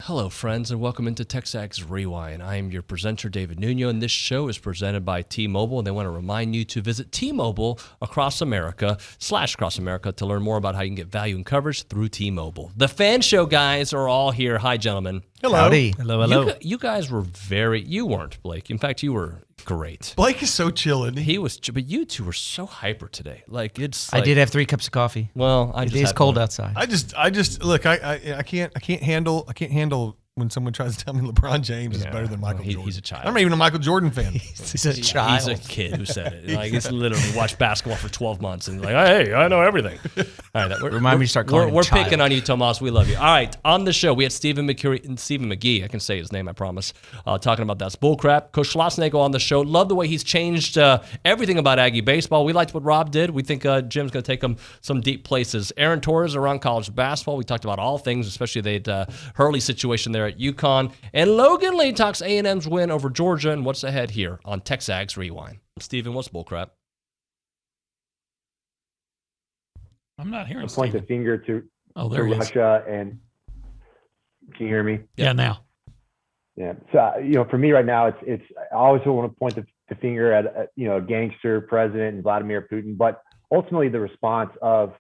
Hello, friends, and welcome into TexAgs Rewind. I am your presenter, David Nuno, and this show is presented by T-Mobile, and they want to remind you to visit T-Mobile across America to learn more about how you can get value and coverage through T-Mobile. The fan show guys are all here. Hi, gentlemen. Hello. Howdy. Hello. You guys were you weren't, Blake. In fact, you were great. Blake is so chill, isn't he? He was, but you two were so hyper today. I did have 3 cups of coffee. Well, It is cold outside. I just look. I can't handle when someone tries to tell me LeBron James is better than Michael Jordan. He's a child. I'm not even a Michael Jordan fan. He's a child. He's a kid who said it. Like, he's literally watched basketball for 12 months and like, hey, I know everything. All right, Remind me to start calling him We're child. picking on you, Tomas. We love you. All right, on the show, we had Stephen McGee. I can say his name, I promise. Talking about that's Bullcrap. Coach Schlossnagle on the show. Love the way he's changed everything about Aggie baseball. We liked what Rob did. We think Jim's going to take him some deep places. Aaron Torres around college basketball. We talked about all things, especially the Hurley situation there at UConn. And Logan Lee talks A&M's win over Georgia and what's ahead here on TexAgs Rewind. Stephen, what's Bullcrap? I'm not hearing. Point the finger to Russia and can you hear me? Yeah, now. Yeah. So for me right now, it's I always want to point the finger at a gangster president and Vladimir Putin, but ultimately the response of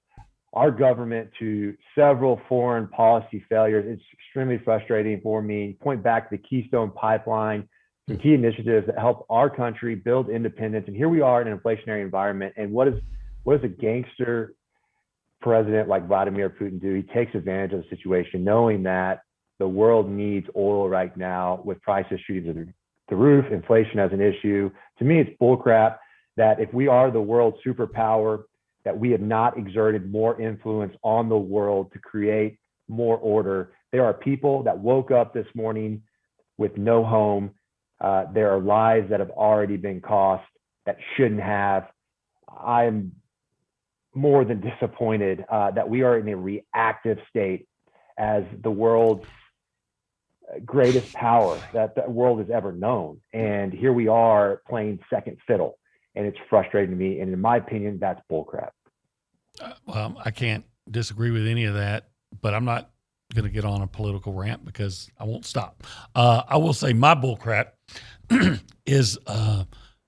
our government to several foreign policy failures, it's extremely frustrating for me. Point back to the Keystone Pipeline, some key initiatives that help our country build independence. And here we are in an inflationary environment. And what does a gangster president like Vladimir Putin do? He takes advantage of the situation, knowing that the world needs oil right now with prices shooting to the roof, inflation as an issue. To me, it's bullcrap that if we are the world superpower, that we have not exerted more influence on the world to create more order. There are people that woke up this morning with no home. There are lives that have already been cost that shouldn't have. I'm more than disappointed that we are in a reactive state as the world's greatest power that the world has ever known. And here we are playing second fiddle. And it's frustrating to me. And in my opinion, that's bullcrap. Well, I can't disagree with any of that, but I'm not going to get on a political rant because I won't stop. I will say my bullcrap is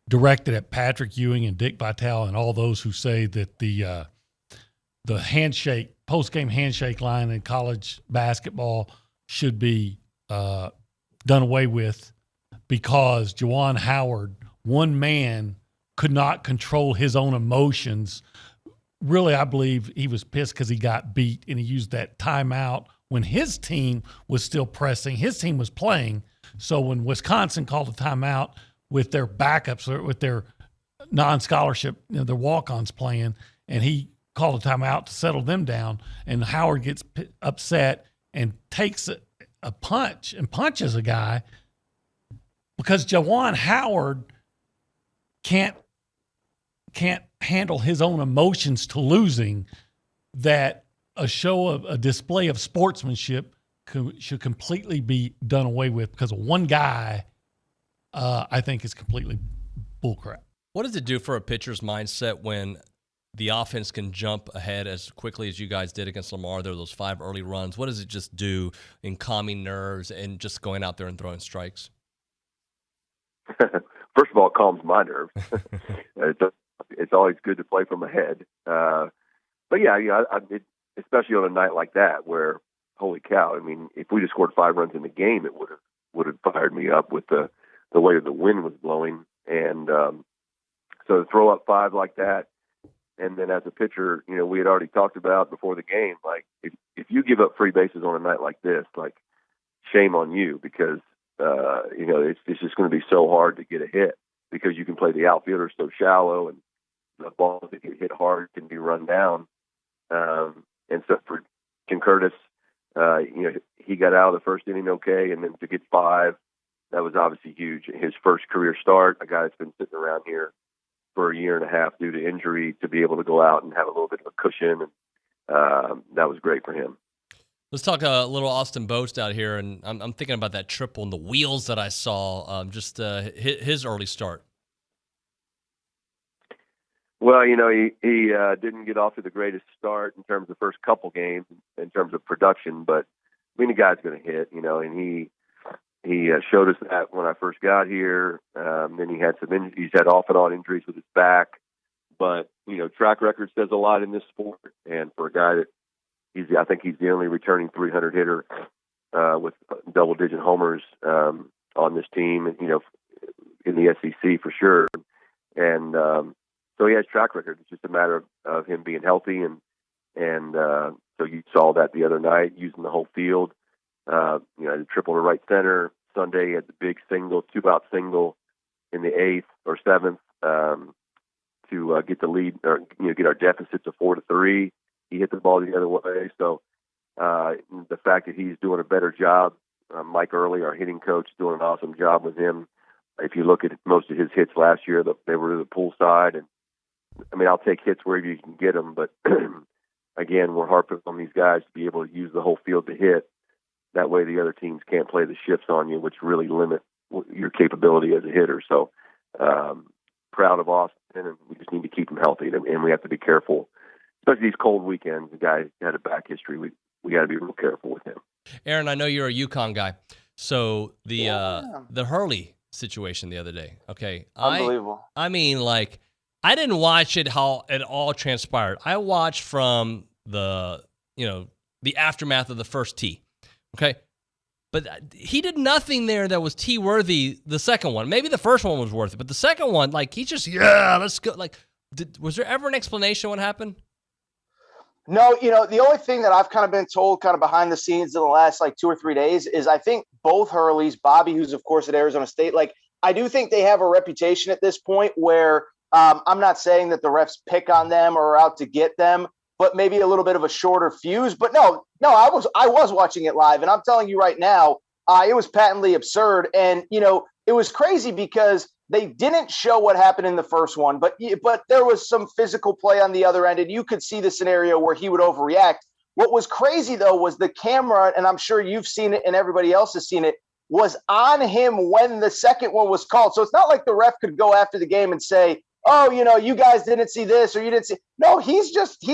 directed at Patrick Ewing and Dick Vitale and all those who say that the handshake, post-game handshake line in college basketball should be done away with because Juwan Howard, one man, could not control his own emotions. Really, I believe he was pissed because he got beat and he used that timeout when his team was still pressing. His team was playing. So when Wisconsin called a timeout with their backups or with their non-scholarship, their walk-ons playing, and he called a timeout to settle them down, and Howard gets upset and takes a punch and punches a guy because Juwan Howard can't handle his own emotions to losing, that a display of sportsmanship should completely be done away with because of one guy. I think is completely bullcrap. What does it do for a pitcher's mindset when the offense can jump ahead as quickly as you guys did against Lamar? There were those 5 early runs. What does it just do in calming nerves and just going out there and throwing strikes? First of all, it calms my nerves. It's always good to play from ahead. But yeah, especially on a night like that where, holy cow, I mean, if we just scored 5 runs in the game, it would have fired me up with the way the wind was blowing. And so to throw up 5 like that, and then as a pitcher, we had already talked about before the game, like if you give up free bases on a night like this, like shame on you because, it's just going to be so hard to get a hit because you can play the outfielder so shallow and the balls that get hit hard can be run down. And so for Ken Curtis, he got out of the first inning okay, and then to get 5, that was obviously huge. His first career start, a guy that's been sitting around here for a year and a half due to injury, to be able to go out and have a little bit of a cushion, and that was great for him. Let's talk a little Austin Boast out here, and I'm thinking about that triple and the wheels that I saw, his early start. Well, he didn't get off to the greatest start in terms of the first couple games in terms of production, but the guy's going to hit, and he showed us that when I first got here. Then he had some injuries. He's had off and on injuries with his back, but track record says a lot in this sport. And for a guy that I think he's the only returning 300 hitter with double-digit homers on this team, and in the SEC for sure. And so he has track record. It's just a matter of him being healthy, and so you saw that the other night using the whole field. The triple to right center. Sunday had the big single, 2-out single in the 8th or 7th to get the lead, or get our deficit to 4-3. He hit the ball the other way. So the fact that he's doing a better job, Mike Hurley, our hitting coach, doing an awesome job with him. If you look at most of his hits last year, they were to the pool side, and I'll take hits wherever you can get them, but again, we're harping on these guys to be able to use the whole field to hit. That way the other teams can't play the shifts on you, which really limit your capability as a hitter. So proud of Austin, and we just need to keep him healthy, and we have to be careful, especially these cold weekends. The guy had a back history. We got to be real careful with him. Aaron, I know you're a UConn guy. So the Hurley situation the other day, okay? Unbelievable. I didn't watch it how it all transpired. I watched from the aftermath of the first tee, okay? But he did nothing there that was tee worthy. The second one, maybe the first one was worth it, but the second one, he just let's go. Was there ever an explanation what happened? No, the only thing that I've kind of been told kind of behind the scenes in the last 2 or 3 days is I think both Hurleys, Bobby, who's of course at Arizona State, I do think they have a reputation at this point where I'm not saying that the refs pick on them or are out to get them, but maybe a little bit of a shorter fuse. But no, I was watching it live, and I'm telling you right now, it was patently absurd. And it was crazy because they didn't show what happened in the first one, but there was some physical play on the other end, and you could see the scenario where he would overreact. What was crazy though was the camera, and I'm sure you've seen it and everybody else has seen it, was on him when the second one was called. So it's not like the ref could go after the game and say, oh, you guys didn't see this or you didn't see. No, he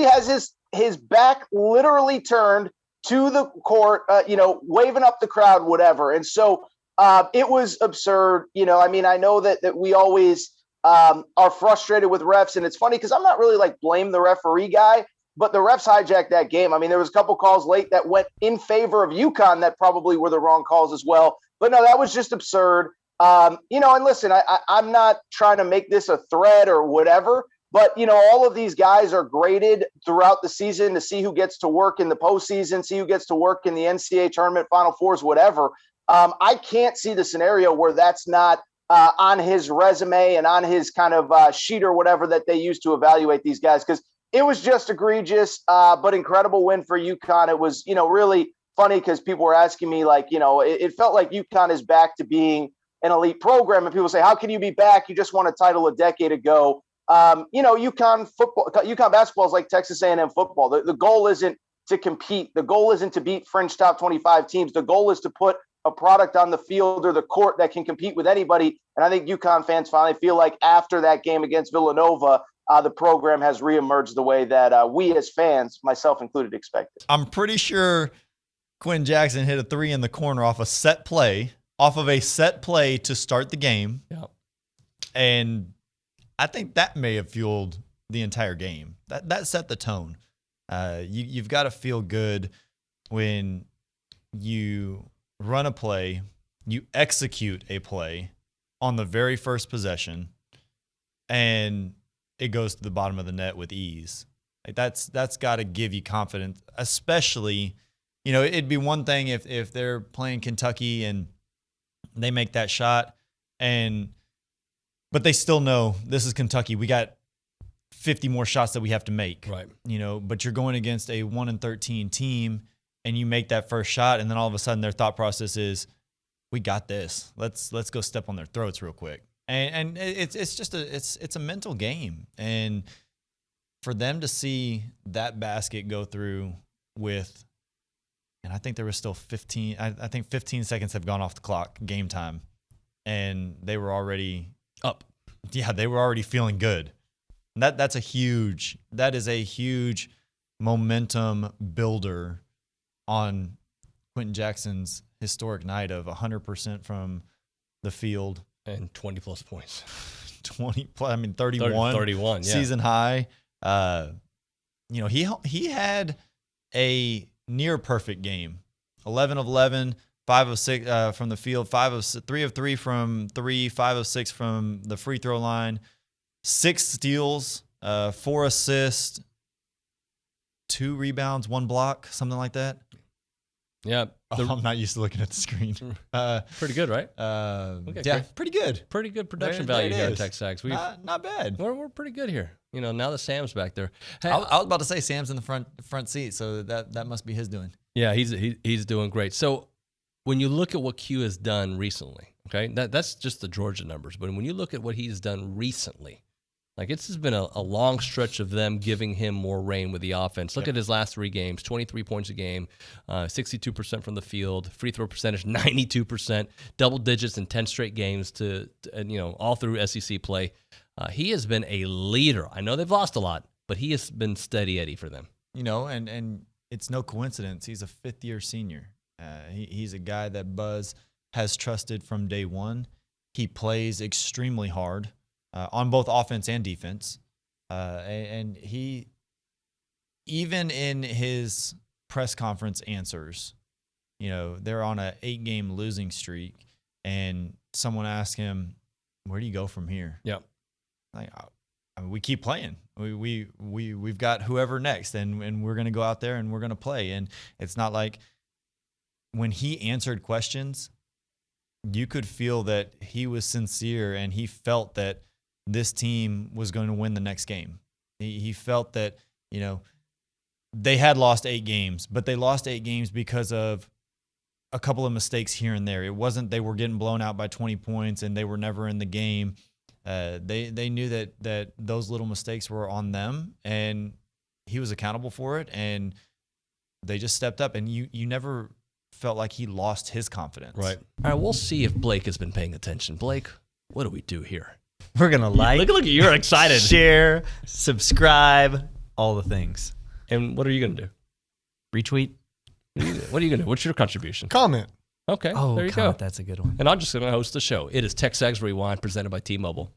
has his back literally turned to the court, waving up the crowd, whatever. And so it was absurd. I know that we always are frustrated with refs, and it's funny because I'm not really blame the referee guy, but the refs hijacked that game. There was a couple calls late that went in favor of UConn that probably were the wrong calls as well. But no, that was just absurd. And listen, I'm not trying to make this a threat or whatever, but, all of these guys are graded throughout the season to see who gets to work in the postseason, see who gets to work in the NCAA tournament, Final Fours, whatever. I can't see the scenario where that's not on his resume and on his kind of sheet or whatever that they use to evaluate these guys, because it was just egregious, but incredible win for UConn. It was, really funny because people were asking me it felt like UConn is back to being an elite program, and people say, how can you be back? You just won a title a decade ago. UConn basketball is like Texas A&M football. The goal isn't to compete. The goal isn't to beat fringe top 25 teams. The goal is to put a product on the field or the court that can compete with anybody. And I think UConn fans finally feel like after that game against Villanova, the program has reemerged the way that we as fans, myself included, expected. I'm pretty sure Quintin Jackson hit a 3 in the corner off a set play. Off of a set play to start the game. Yep. And I think that may have fueled the entire game. That set the tone. You've got to feel good when you run a play, you execute a play on the very first possession, and it goes to the bottom of the net with ease. That's got to give you confidence, especially, it'd be one thing if they're playing Kentucky and they make that shot, but they still know this is Kentucky. We got 50 more shots that we have to make. Right. But you're going against a 1-13 team, and you make that first shot, and then all of a sudden their thought process is, we got this. Let's go step on their throats real quick. And it's just it's a mental game. And for them to see that basket go through with, and I think there was still 15. I think 15 seconds have gone off the clock, game time, and they were already up. Yeah, they were already feeling good. And that is a huge momentum builder on Quintin Jackson's historic night of 100% from the field and 20+ points. 31. 31, yeah. Season high. He had a near perfect game. 11 of 11, 5 of 6 from the field, 3 of 3 from 3, 5 of 6 from the free throw line, 6 steals, 4 assists, 2 rebounds, 1 block, something like that. Yeah. I'm not used to looking at the screen. Pretty good, right? Yeah, great. pretty good. Pretty good production There value it here at is. TexAgs. Not bad. We're pretty good here. Now that Sam's back there. Hey, I was about to say Sam's in the front seat, so that must be his doing. yeah, he's doing great. So when you look at what Q has done recently, okay, that's just the Georgia numbers. But when you look at what he's done recently, like it's been a long stretch of them giving him more reign with the offense. Look at his last 3 games: 23 points a game, 62% from the field, free throw percentage 92%, double digits in 10 straight games all through SEC play. He has been a leader. I know they've lost a lot, but he has been steady Eddie for them. And it's no coincidence. He's a 5th-year senior. He's a guy that Buzz has trusted from day one. He plays extremely hard on both offense and defense. And he, even in his press conference answers, they're on a 8-game losing streak, and someone asked him, "Where do you go from here?" Yeah. Like, we keep playing. We've got whoever next, and we're going to go out there and we're going to play. And it's not like when he answered questions, you could feel that he was sincere and he felt that this team was going to win the next game. He felt that, they had lost 8 games, but they lost 8 games because of a couple of mistakes here and there. It wasn't they were getting blown out by 20 points and they were never in the game. They knew that those little mistakes were on them, and he was accountable for it, and they just stepped up, and you never felt like he lost his confidence. Right. All right, we'll see if Blake has been paying attention. Blake, what do we do here? We're going to Look, you're excited. share, subscribe, all the things. And what are you going to do? Retweet. What are you going to do? What's your contribution? Comment. Okay, Oh, there you God, go. that's a good one. And I'm just going to host the show. It is TexAgs Rewind presented by T-Mobile.